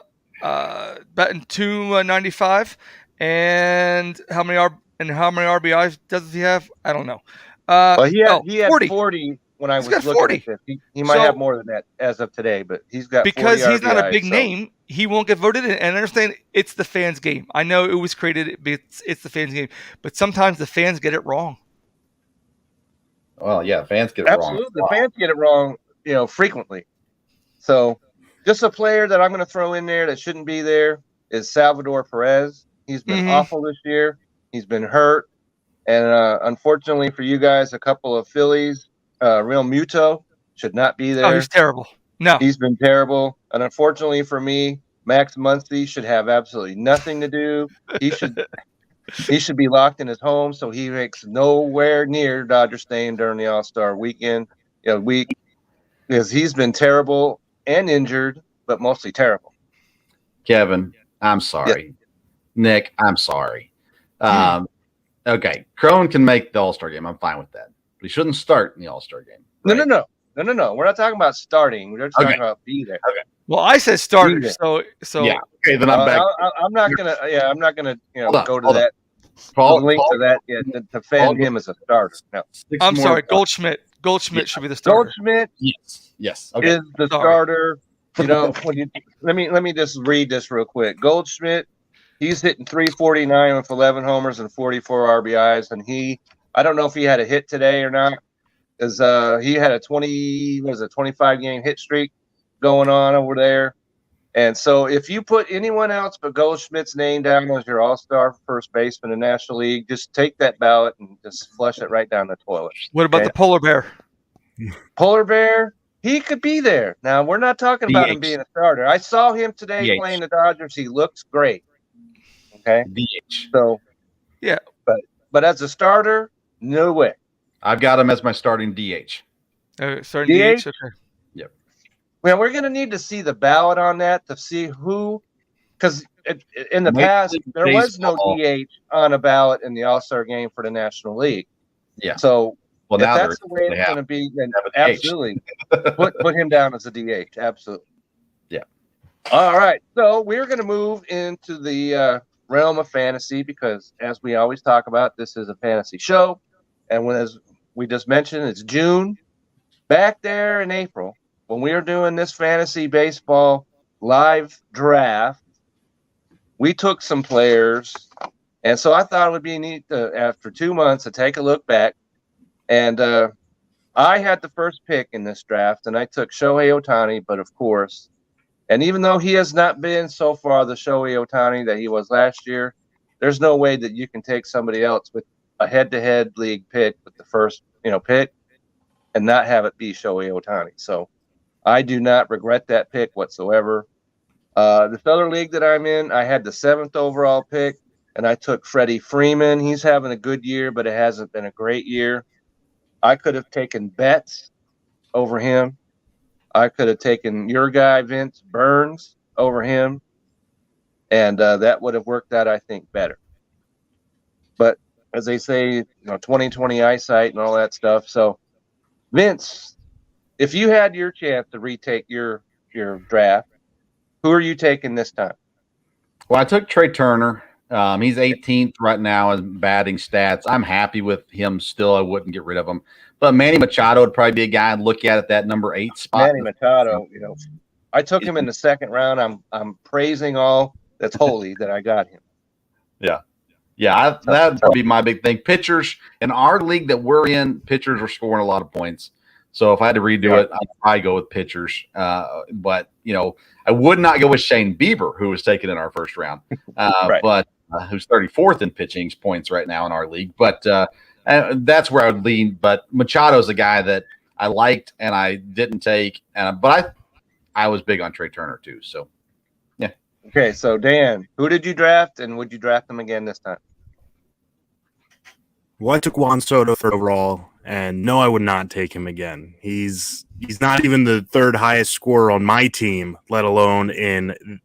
.295, and how many RBIs does he have? I don't know. Well, he had 40 when I was looking 40. at this. He might have more than that as of today, but he's got 40 because he's RBIs, not a big name. He won't get voted in. And I understand it's the fans' game. I know it was created. It's the fans' game, but sometimes the fans get it wrong. Well, yeah, fans get it wrong. Absolutely, the fans get it wrong, frequently. So, just a player that I'm going to throw in there that shouldn't be there is Salvador Perez. He's been awful this year. He's been hurt. And unfortunately for you guys, a couple of Phillies, Real Muto should not be there. Oh, he's terrible. No. He's been terrible. And unfortunately for me, Max Muncy should have absolutely nothing to do. He should be locked in his home, so he makes nowhere near Dodger Stadium during the All-Star weekend, week, because he's been terrible and injured, but mostly terrible. Kevin, I'm sorry. Yeah. Nick, I'm sorry. Okay, Cron can make the All-Star game. I'm fine with that. But he shouldn't start in the All-Star game. Right? No. We're not talking about starting. We're just talking about be there. Okay. Well, I said starter. So yeah. Okay, then I'm back. I'm not gonna go to that. Link to that to defend him as a starter. No. I'm sorry, Goldschmidt. Goldschmidt should be the starter. Goldschmidt, yes, is the starter. Let me just read this real quick. Goldschmidt, he's hitting .349 with 11 homers and 44 RBIs, and I don't know if he had a hit today or not, because he had a 25 game hit streak going on over there. And so if you put anyone else but Goldschmidt's name down as your all-star first baseman in the National League, just take that ballot and just flush it right down the toilet. What about the polar bear? Polar bear, he could be there. Now, we're not talking about him being a starter. I saw him today playing the Dodgers. He looks great. Okay? DH. So, yeah. But as a starter, no way. I've got him as my starting DH. Starting DH? Okay. Yep. Well, we're going to need to see the ballot on that to see who, because in the past, there was no DH on a ballot in the All-Star game for the National League. Yeah. So, if that's the way it's going to be, then absolutely put him down as a DH. Absolutely. Yeah. All right. So, we're going to move into the realm of fantasy because, as we always talk about, this is a fantasy show. And as we just mentioned, it's June. Back there in April, when we were doing this fantasy baseball live draft, we took some players. And so I thought it would be neat after 2 months to take a look back. And I had the first pick in this draft, and I took Shohei Ohtani, but of course, and even though he has not been so far the Shohei Ohtani that he was last year, there's no way that you can take somebody else with a head-to-head league pick with the first, pick and not have it be Shohei Ohtani. So I do not regret that pick whatsoever. This other league that I'm in, I had the 7th overall pick, and I took Freddie Freeman. He's having a good year, but it hasn't been a great year. I could have taken Betts over him. I could have taken your guy, Vince Burns, over him. And that would have worked out, I think, better. But as they say, 20/20 eyesight and all that stuff. So, Vince, if you had your chance to retake your draft, who are you taking this time? Well, I took Trey Turner. He's 18th right now in batting stats. I'm happy with him still. I wouldn't get rid of him. But Manny Machado would probably be a guy I'd look at that number 8 spot. Manny Machado, I took him in the 2nd round. I'm praising all that's holy that I got him. Yeah, that'd be my big thing. Pitchers in our league that we're in, pitchers are scoring a lot of points. So if I had to redo it, I'd probably go with pitchers. But I would not go with Shane Bieber, who was taken in our first round, but who's 34th in pitching points right now in our league. But that's where I would lean. But Machado's a guy that I liked and I didn't take. But I was big on Trey Turner too. So, yeah. Okay, so Dan, who did you draft, and would you draft him again this time? Well, I took Juan Soto 3rd overall, and no, I would not take him again. He's not even the 3rd highest scorer on my team, let alone in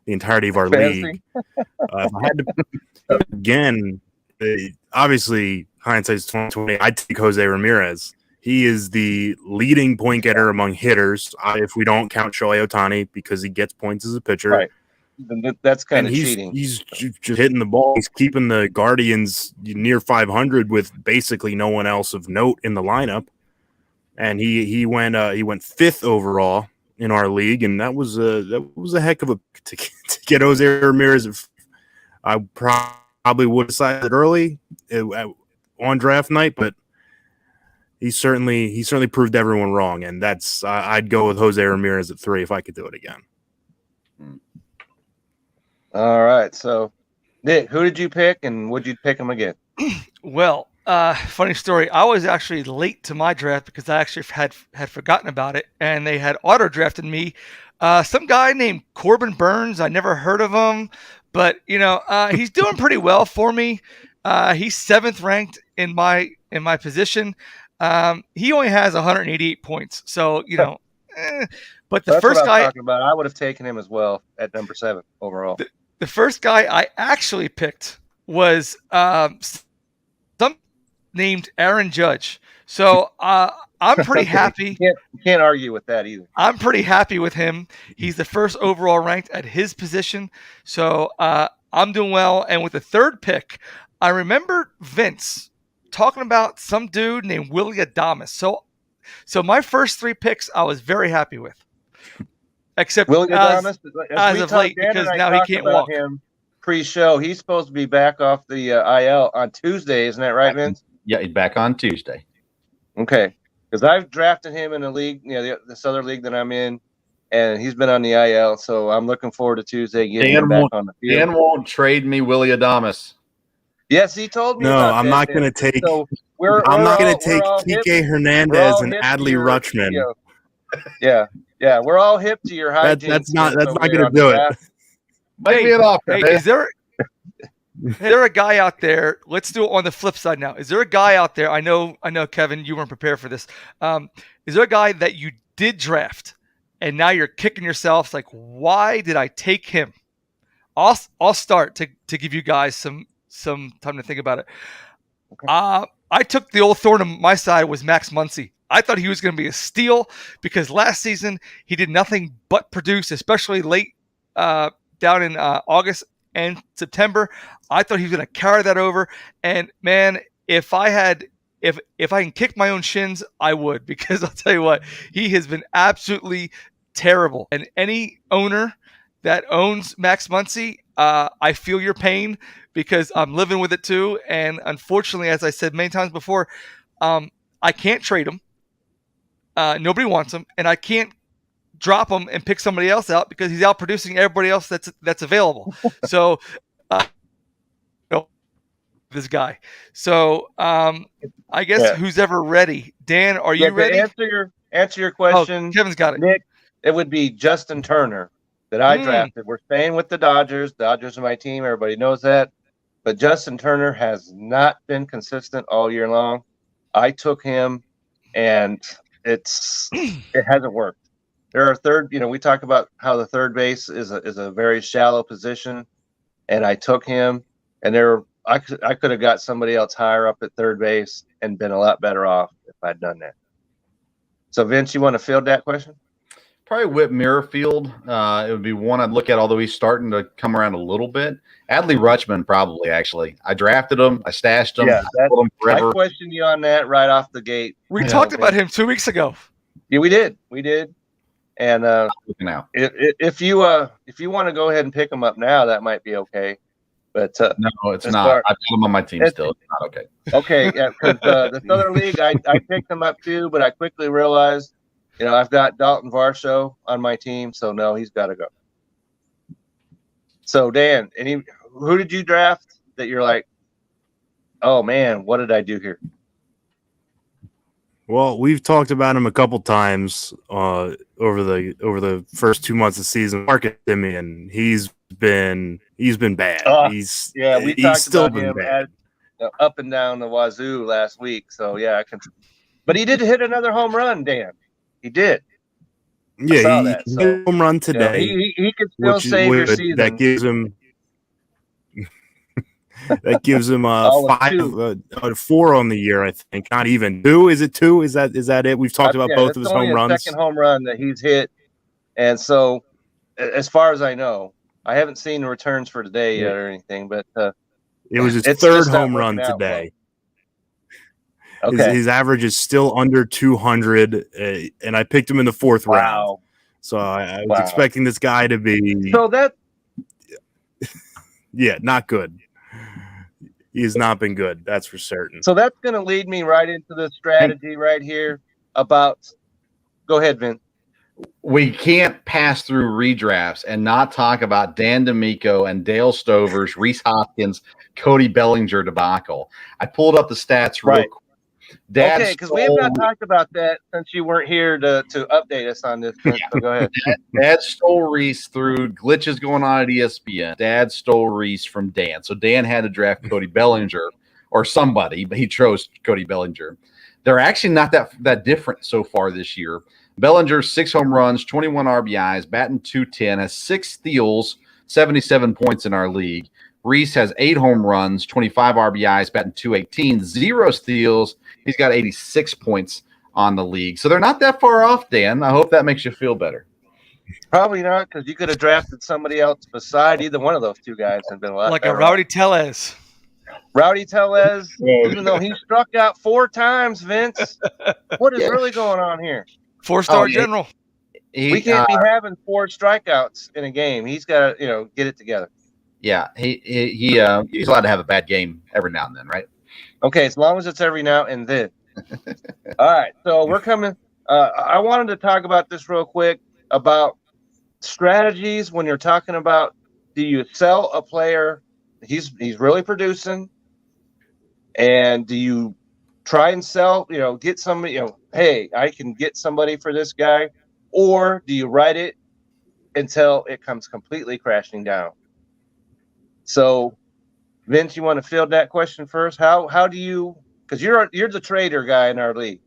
the entirety of our league. If I had to again, obviously hindsight's 20/20. I'd take Jose Ramirez. He is the leading point getter among hitters, if we don't count Shohei Ohtani because he gets points as a pitcher. Right. That's kind of cheating. cheating. He's just hitting the ball. He's keeping the Guardians near 500 with basically no one else of note in the lineup. And he went 5th overall in our league, and that was a heck of a to get Jose Ramirez. I probably would have decided early on draft night, but he certainly proved everyone wrong, and that's I'd go with Jose Ramirez at 3 if I could do it again. All right, so Nick, who did you pick, and would you pick him again? Well, funny story. I was actually late to my draft because I actually had forgotten about it, and they had auto drafted me. Some guy named Corbin Burns. I never heard of him, but he's doing pretty well for me. He's 7th ranked in my position. He only has 188 points, so But the first guy I'm talking about, I would have taken him as well at number 7 overall. The first guy I actually picked was some named Aaron Judge. So I'm pretty happy. You can't argue with that either. I'm pretty happy with him. He's the 1st overall ranked at his position. So I'm doing well. And with the 3rd pick, I remember Vince talking about some dude named Willie Adames. So my first 3 picks I was very happy with. Except Willie Adames, as of late, because now he can't walk. Him pre-show, he's supposed to be back off the IL on Tuesday, isn't that right, Vince? Yeah, he's back on Tuesday. Okay, because I've drafted him in a league, this other league that I'm in, and he's been on the IL, so I'm looking forward to Tuesday getting him back on the field. Dan won't trade me Willie Adames. Yes, he told me. No, I'm not going to take. So I'm not going to take Kike Hernandez and Adley Rutschman. Yeah, we're all hip to your hygiene. That's not going to do it. Is there a guy out there? Let's do it on the flip side now. Is there a guy out there? I know, Kevin, you weren't prepared for this. Is there a guy that you did draft and now you're kicking yourself? Like, why did I take him? I'll start to give you guys some time to think about it. Okay. I took the old thorn on my side was Max Muncy. I thought he was going to be a steal because last season he did nothing but produce, especially late down in August. and September. I thought he was going to carry that over. And man, if I can kick my own shins, I would, because I'll tell you what, he has been absolutely terrible. And any owner that owns Max Muncy, I feel your pain, because I'm living with it too. And unfortunately, as I said many times before, I can't trade him. Nobody wants him, and I can't drop him and pick somebody else out because he's out producing everybody else that's available. So, this guy. So, I guess who's ever ready? Dan, are you ready? Answer your question. Oh, Kevin's got it. Nick, it would be Justin Turner that I drafted. We're staying with the Dodgers. Dodgers are my team. Everybody knows that. But Justin Turner has not been consistent all year long. I took him, and it hasn't worked. There are we talk about how the third base is a very shallow position, and I took him, and I could have got somebody else higher up at third base and been a lot better off if I'd done that. So, Vince, you want to field that question? Probably Whit Merrifield. It would be one I'd look at, although he's starting to come around a little bit. Adley Rutschman, probably, actually. I drafted him. I stashed him. Yeah, I questioned you on that right off the gate. We talked about him 2 weeks ago. Yeah, we did. And if you want to go ahead and pick him up now, that might be okay. But no, it's not. I've got him on my team still. It's not okay. Okay, yeah, because this other league, I picked him up too, but I quickly realized, I've got Dalton Varsho on my team, so no, he's got to go. So, Dan, who did you draft that you're like, oh man, what did I do here? Well, we've talked about him a couple times over the first 2 months of the season. Marcus Semien, he's been bad. We talked about him up and down the wazoo last week. So yeah, but he did hit another home run, Dan. He did. Yeah, he hit a home run today. He could still save your season. That gives him a 4 on the year, I think. Not even 2. Is it 2? Is that it? We've talked about both of his home runs. Second home run that he's hit, and so as far as I know, I haven't seen the returns for today yet or anything. But it was his third home run today. Okay. His average is still under 200, and I picked him in the 4th round. So I was expecting this guy to be. So that. Yeah, not good. He has not been good. That's for certain. So that's going to lead me right into the strategy right here about. Go ahead, Vin. We can't pass through redrafts and not talk about Dan D'Amico and Dale Stover's Rhys Hoskins, Cody Bellinger debacle. I pulled up the stats real quick. Okay, because we have not talked about that since you weren't here to update us on this. So go ahead. Dad stole Rhys through glitches going on at ESPN. Dad stole Rhys from Dan. So Dan had to draft Cody Bellinger or somebody, but he chose Cody Bellinger. They're actually not that different so far this year. Bellinger, 6 home runs, 21 RBIs, batting .210, has 6 steals, 77 points in our league. Rhys has 8 home runs, 25 RBIs, batting .218, 0 steals. He's got 86 points on the league. So they're not that far off, Dan. I hope that makes you feel better. Probably not, because you could have drafted somebody else beside either one of those two guys and been a lot like a Rowdy Tellez. Rowdy Tellez, even though he struck out 4 times, Vince. What is really going on here? 4-star general. We can't be having 4 strikeouts in a game. He's got to, get it together. Yeah, he's allowed to have a bad game every now and then, right? Okay, as long as it's every now and then. All right, so we're coming. I wanted to talk about this real quick about strategies when you're talking about, do you sell a player? He's really producing, and do you try and sell? Get somebody. Hey, I can get somebody for this guy, or do you ride it until it comes completely crashing down? So, Vince, you want to field that question first? How do you? Because you're the trader guy in our league.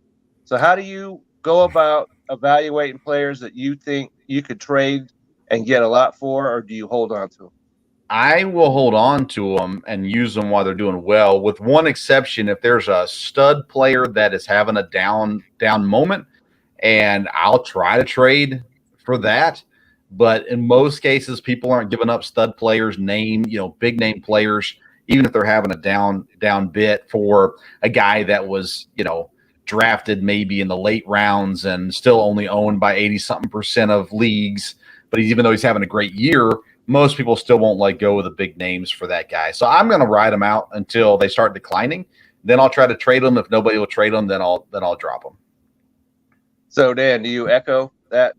So how do you go about evaluating players that you think you could trade and get a lot for, or do you hold on to them? I will hold on to them and use them while they're doing well, with one exception. If there's a stud player that is having a down moment, and I'll try to trade for that. But in most cases, people aren't giving up stud players, big name players, even if they're having a down bit for a guy that was, drafted maybe in the late rounds and still only owned by 80-something% of leagues. But even though he's having a great year, most people still won't let go of the big names for that guy. So I'm going to ride him out until they start declining. Then I'll try to trade them. If nobody will trade them, then I'll drop them. So Dan, do you echo that?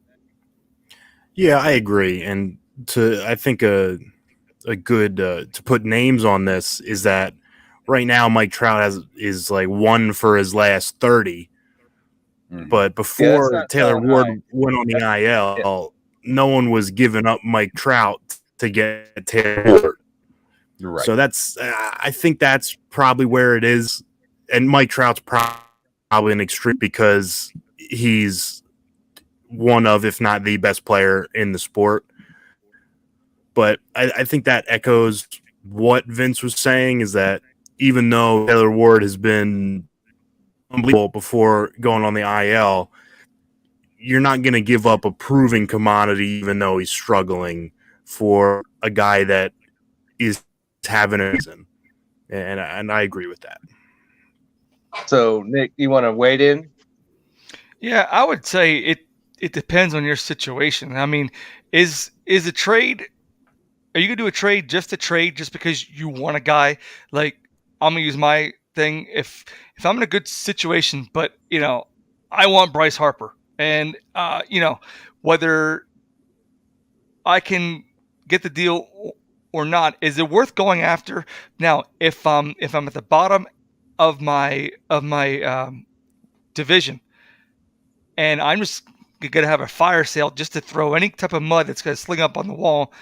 Yeah, I agree. And I think a good to put names on this is that right now Mike Trout is like 1 for his last 30. But before Taylor Ward went on the IL, no one was giving up Mike Trout to get Taylor Ward. You're right. So I think that's probably where it is. And Mike Trout's probably an extreme because he's one of, if not the best player in the sport. But I think that echoes what Vince was saying, is that even though Taylor Ward has been unbelievable before going on the IL, you're not going to give up a proven commodity even though he's struggling for a guy that is having a season. And I agree with that. So, Nick, you want to wade in? Yeah, I would say it depends on your situation. I mean, is a trade, are you going to do a trade just because you want a guy? Like, I'm going to use my thing. If I'm in a good situation, but, I want Bryce Harper. And, whether I can get the deal or not, is it worth going after? Now, if I'm at the bottom of my division, and I'm just going to have a fire sale just to throw any type of mud that's going to sling up on the wall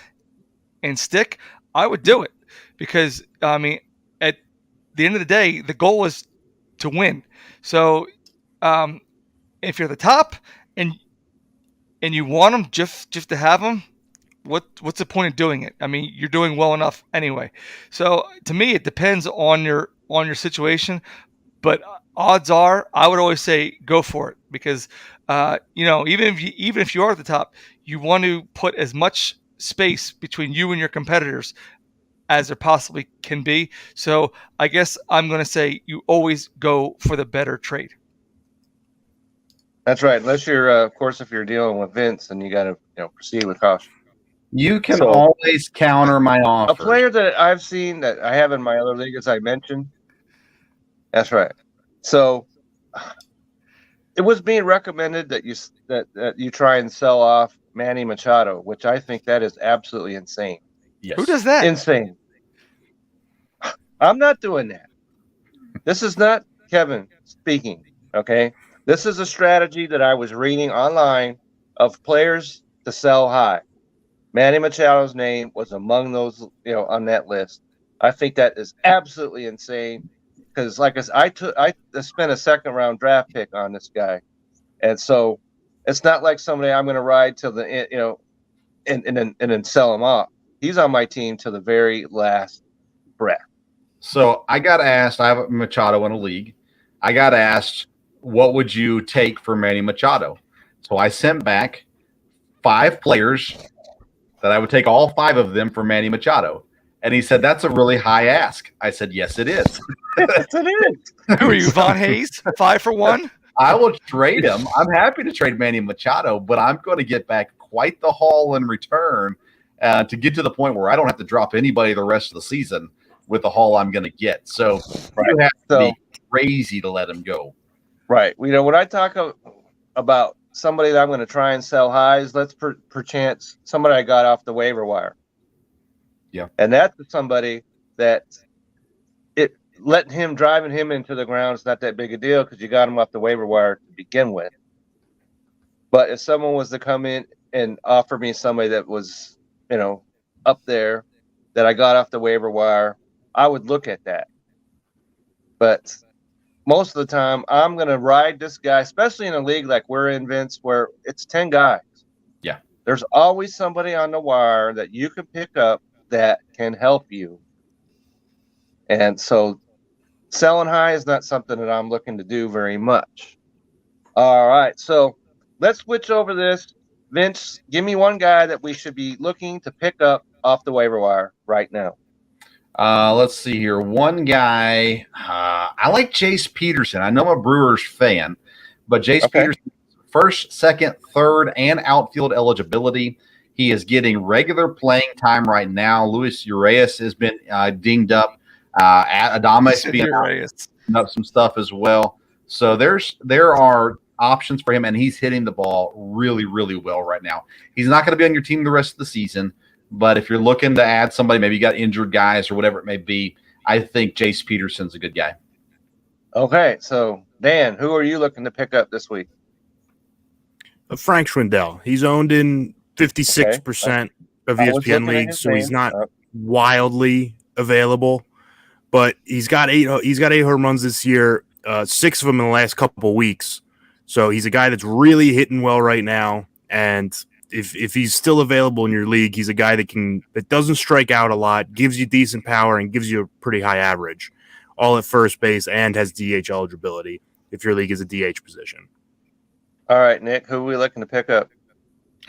and stick, I would do it. Because, I mean, at the end of the day, the goal is to win. So if you're the top and you want them just to have them, what's the point of doing it? I mean, you're doing well enough anyway. So to me, it depends on your situation. But odds are, I would always say go for it because, even if you are at the top, you want to put as much space between you and your competitors as there possibly can be. So I guess I'm going to say you always go for the better trade. That's right. Unless you're, of course, if you're dealing with Vince, then you got to, proceed with caution. You can always counter my offer. A player that I've seen that I have in my other league, as I mentioned. That's right. So it was being recommended that you try and sell off Manny Machado, which I think that is absolutely insane. Yes. Who does that? Insane. I'm not doing that. This is not Kevin speaking, okay? This is a strategy that I was reading online of players to sell high. Manny Machado's name was among those, on that list. I think that is absolutely insane because, like I spent a second round draft pick on this guy, and so it's not like somebody I'm going to ride till the and then sell him off. He's on my team to the very last breath. So I got asked. I have Machado in a league. I got asked, what would you take for Manny Machado? So I sent back 5 players that I would take all 5 of them for Manny Machado. And he said, that's a really high ask. I said, yes, it is. Yes, it is. Who are you, Von Hayes? 5 for 1? I will trade him. I'm happy to trade Manny Machado, but I'm going to get back quite the haul in return to get to the point where I don't have to drop anybody the rest of the season with the haul I'm going to get. So you have to be crazy to let him go. Right. When I talk about somebody that I'm going to try and sell highs, let's perchance somebody I got off the waiver wire. Yeah. And that's somebody that driving him into the ground is not that big a deal because you got him off the waiver wire to begin with. But if someone was to come in and offer me somebody that was, up there that I got off the waiver wire, I would look at that. But most of the time, I'm going to ride this guy, especially in a league like we're in, Vince, where it's 10 guys. Yeah. There's always somebody on the wire that you can pick up that can help you. And so selling high is not something that I'm looking to do very much. All right. So let's switch over this Vince, give me one guy that we should be looking to pick up off the waiver wire right now. Let's see here. One guy, I like Jace Peterson. I know I'm a Brewers fan, but Jace Peterson, first, second, third, and outfield eligibility. He is getting regular playing time right now. Luis Urias has been dinged up. Adames being up some stuff as well. So there are options for him, and he's hitting the ball really, really well right now. He's not going to be on your team the rest of the season. But if you're looking to add somebody, maybe you got injured guys or whatever it may be, I think Jace Peterson's a good guy. Okay, so Dan, who are you looking to pick up this week? Frank Schwindel. He's owned in 56% of ESPN leagues, so he's not wildly available. But he's got eight home runs this year, 6 of them in the last couple of weeks. So he's a guy that's really hitting well right now, and if he's still available in your league, he's a guy that doesn't strike out a lot, gives you decent power, and gives you a pretty high average, all at first base, and has DH eligibility if your league is a DH position. All right, Nick, who are we looking to pick up?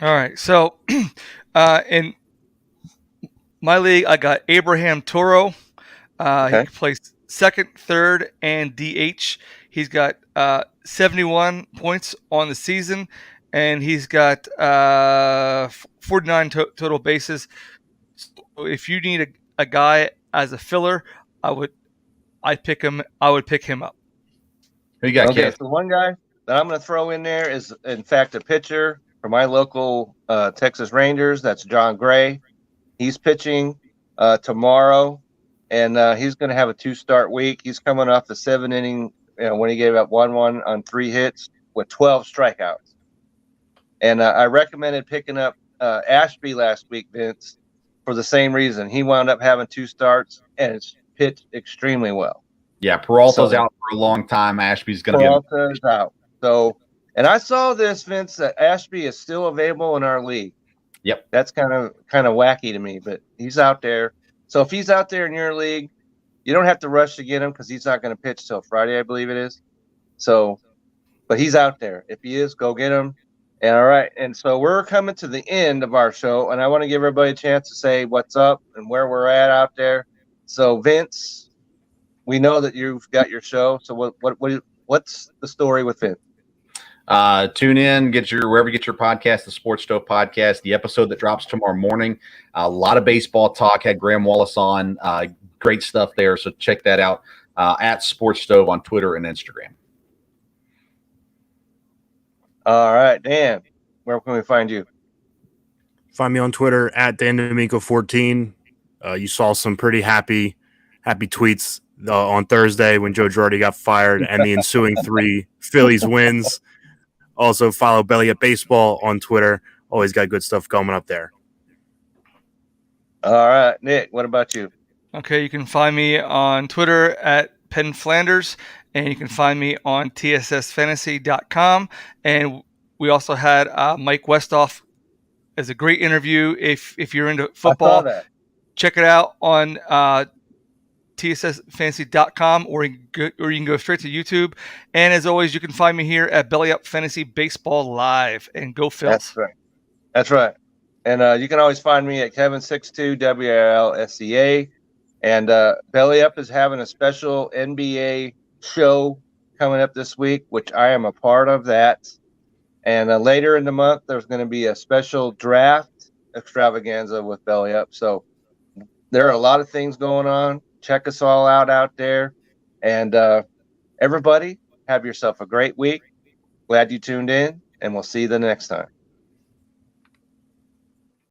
All right, so in my league, I got Abraham Toro. He plays second, third, and DH. He's got 71 points on the season, and he's got 49 total bases. So if you need a guy as a filler, I would pick him up. Who you got, okay, Kev? so one guy that I'm going to throw in there is, in fact, a pitcher for my local Texas Rangers. That's John Gray. He's pitching tomorrow, and he's going to have a 2-start week. He's coming off the 7-inning when he gave up 1-1 on 3 hits with 12 strikeouts. And I recommended picking up Ashby last week, Vince, for the same reason. He wound up having 2 starts, and it's pitched extremely well. Yeah, Peralta's out for a long time. Ashby's going to be Peralta's out. So, and I saw this, Vince, that Ashby is still available in our league. Yep. That's kind of wacky to me, but he's out there. So if he's out there in your league, you don't have to rush to get him because he's not going to pitch till Friday, I believe it is. So, but he's out there. If he is, go get him. And all right, and so we're coming to the end of our show, and I want to give everybody a chance to say what's up and where we're at out there. So, Vince, we know that you've got your show. So, what's the story with Vince? Tune in, wherever you get your podcast, the Sports Stove podcast, the episode that drops tomorrow morning. A lot of baseball talk. Had Graham Wallace on. Great stuff there. So check that out at Sports Stove on Twitter and Instagram. All right, Dan, where can we find you? Find me on Twitter at DanDomingo14. You saw some pretty happy tweets on Thursday when Joe Girardi got fired and the ensuing 3 Phillies wins. Also follow Belly Up Baseball on Twitter. Always got good stuff coming up there. All right, Nick, what about you? Okay, you can find me on Twitter at Penn Flanders, and you can find me on tssfantasy.com. And we also had Mike Westhoff as a great interview. If you're into football, check it out on tssfantasy.com, or you can go straight to YouTube. And as always, you can find me here at Belly Up Fantasy Baseball Live. And go Phils. That's right. And you can always find me at Kevin62 WRLSEA. And Belly Up is having a special NBA show coming up this week, which I am a part of that. And later in the month, there's going to be a special draft extravaganza with Belly Up. So there are a lot of things going on. Check us all out there. And everybody, have yourself a great week. Glad you tuned in, and we'll see you the next time.